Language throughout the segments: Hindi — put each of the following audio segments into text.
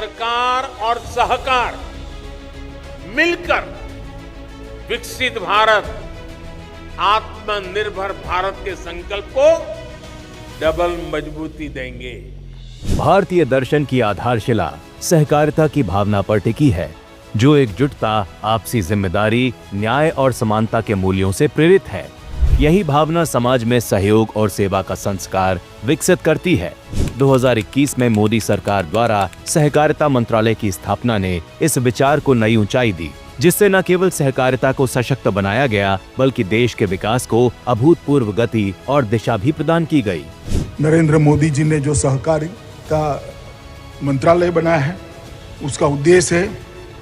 सरकार और सहकार मिलकर विकसित भारत, आत्मनिर्भर भारत के संकल्प को डबल मजबूती देंगे। भारतीय दर्शन की आधारशिला सहकारिता की भावना पर टिकी है, जो एकजुटता, आपसी जिम्मेदारी, न्याय और समानता के मूल्यों से प्रेरित है। यही भावना समाज में सहयोग और सेवा का संस्कार विकसित करती है। 2021 में मोदी सरकार द्वारा सहकारिता मंत्रालय की स्थापना ने इस विचार को नई ऊंचाई दी, जिससे न केवल सहकारिता को सशक्त बनाया गया, बल्कि देश के विकास को अभूतपूर्व गति और दिशा भी प्रदान की गई। नरेंद्र मोदी जी ने जो सहकारिता मंत्रालय बनाया है, उसका उद्देश्य है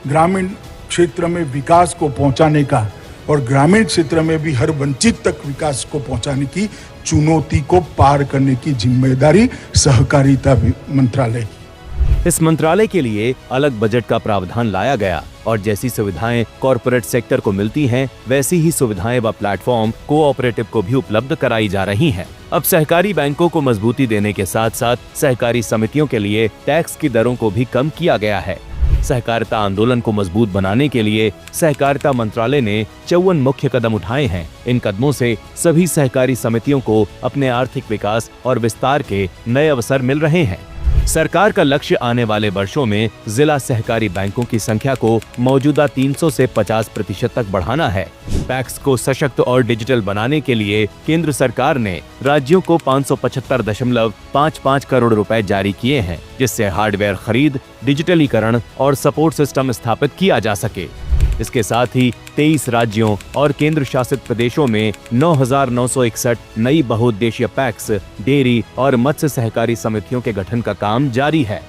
ग्रामीण क्षेत्र में विकास को पहुंचाने का और ग्रामीण क्षेत्र में भी हर वंचित तक विकास को पहुंचाने की चुनौती को पार करने की जिम्मेदारी सहकारिता मंत्रालय की। इस मंत्रालय के लिए अलग बजट का प्रावधान लाया गया और जैसी सुविधाएं कॉरपोरेट सेक्टर को मिलती हैं, वैसी ही सुविधाएं व प्लेटफॉर्म कोऑपरेटिव को भी उपलब्ध कराई जा रही हैं। अब सहकारी बैंकों को मजबूती देने के साथ साथ सहकारी समितियों के लिए टैक्स की दरों को भी कम किया गया है। सहकारिता आंदोलन को मजबूत बनाने के लिए सहकारिता मंत्रालय ने 54 मुख्य कदम उठाए हैं। इन कदमों से सभी सहकारी समितियों को अपने आर्थिक विकास और विस्तार के नए अवसर मिल रहे हैं। सरकार का लक्ष्य आने वाले वर्षों में जिला सहकारी बैंकों की संख्या को मौजूदा 300 से 50% तक बढ़ाना है। पैक्स को सशक्त और डिजिटल बनाने के लिए केंद्र सरकार ने राज्यों को 575.55 करोड़ रुपए जारी किए हैं, जिससे हार्डवेयर खरीद, डिजिटलीकरण और सपोर्ट सिस्टम स्थापित किया जा सके। इसके साथ ही 23 राज्यों और केंद्र शासित प्रदेशों में 9,961 नई बहुउद्देशीय पैक्स, डेयरी और मत्स्य सहकारी समितियों के गठन का काम जारी है।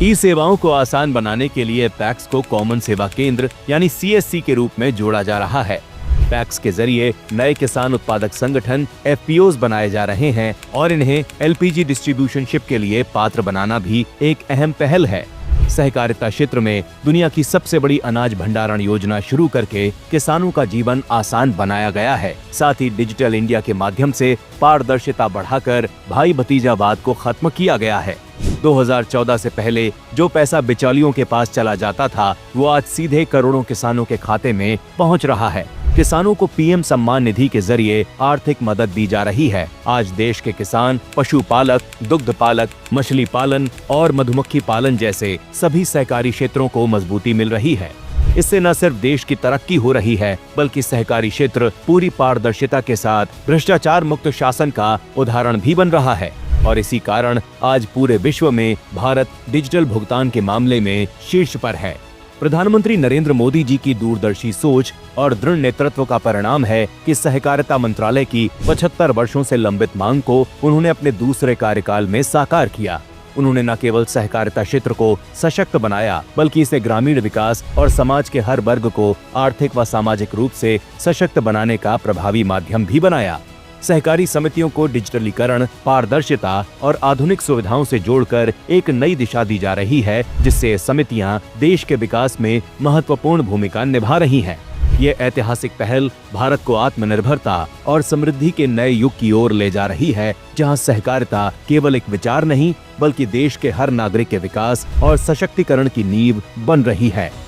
ई सेवाओं को आसान बनाने के लिए पैक्स को कॉमन सेवा केंद्र यानी CSC के रूप में जोड़ा जा रहा है। पैक्स के जरिए नए किसान उत्पादक संगठन FPOs बनाए जा रहे हैं और इन्हें LPG डिस्ट्रीब्यूशनशिप के लिए पात्र बनाना भी एक अहम पहल है। सहकारिता क्षेत्र में दुनिया की सबसे बड़ी अनाज भंडारण योजना शुरू करके किसानों का जीवन आसान बनाया गया है। साथ ही डिजिटल इंडिया के माध्यम से पारदर्शिता बढ़ाकर भाई भतीजावाद को खत्म किया गया है। 2014 से पहले जो पैसा बिचौलियों के पास चला जाता था, वो आज सीधे करोड़ों किसानों के खाते में पहुंच रहा है। किसानों को PM सम्मान निधि के जरिए आर्थिक मदद दी जा रही है। आज देश के किसान पशुपालक, दुग्ध पालक, मछली पालन और मधुमक्खी पालन जैसे सभी सहकारी क्षेत्रों को मजबूती मिल रही है। इससे न सिर्फ देश की तरक्की हो रही है, बल्कि सहकारी क्षेत्र पूरी पारदर्शिता के साथ भ्रष्टाचार मुक्त शासन का उदाहरण भी बन रहा है। और इसी कारण आज पूरे विश्व में भारत डिजिटल भुगतान के मामले में शीर्ष पर है। प्रधानमंत्री नरेंद्र मोदी जी की दूरदर्शी सोच और दृढ़ नेतृत्व का परिणाम है कि सहकारिता मंत्रालय की 75 वर्षों से लंबित मांग को उन्होंने अपने दूसरे कार्यकाल में साकार किया। उन्होंने न केवल सहकारिता क्षेत्र को सशक्त बनाया, बल्कि इसे ग्रामीण विकास और समाज के हर वर्ग को आर्थिक व सामाजिक रूप से सशक्त बनाने का प्रभावी माध्यम भी बनाया। सहकारी समितियों को डिजिटलीकरण, पारदर्शिता और आधुनिक सुविधाओं से जोड़कर एक नई दिशा दी जा रही है, जिससे समितियां देश के विकास में महत्वपूर्ण भूमिका निभा रही हैं। ये ऐतिहासिक पहल भारत को आत्मनिर्भरता और समृद्धि के नए युग की ओर ले जा रही है, जहां सहकारिता केवल एक विचार नहीं, बल्कि देश के हर नागरिक के विकास और सशक्तिकरण की नींव बन रही है।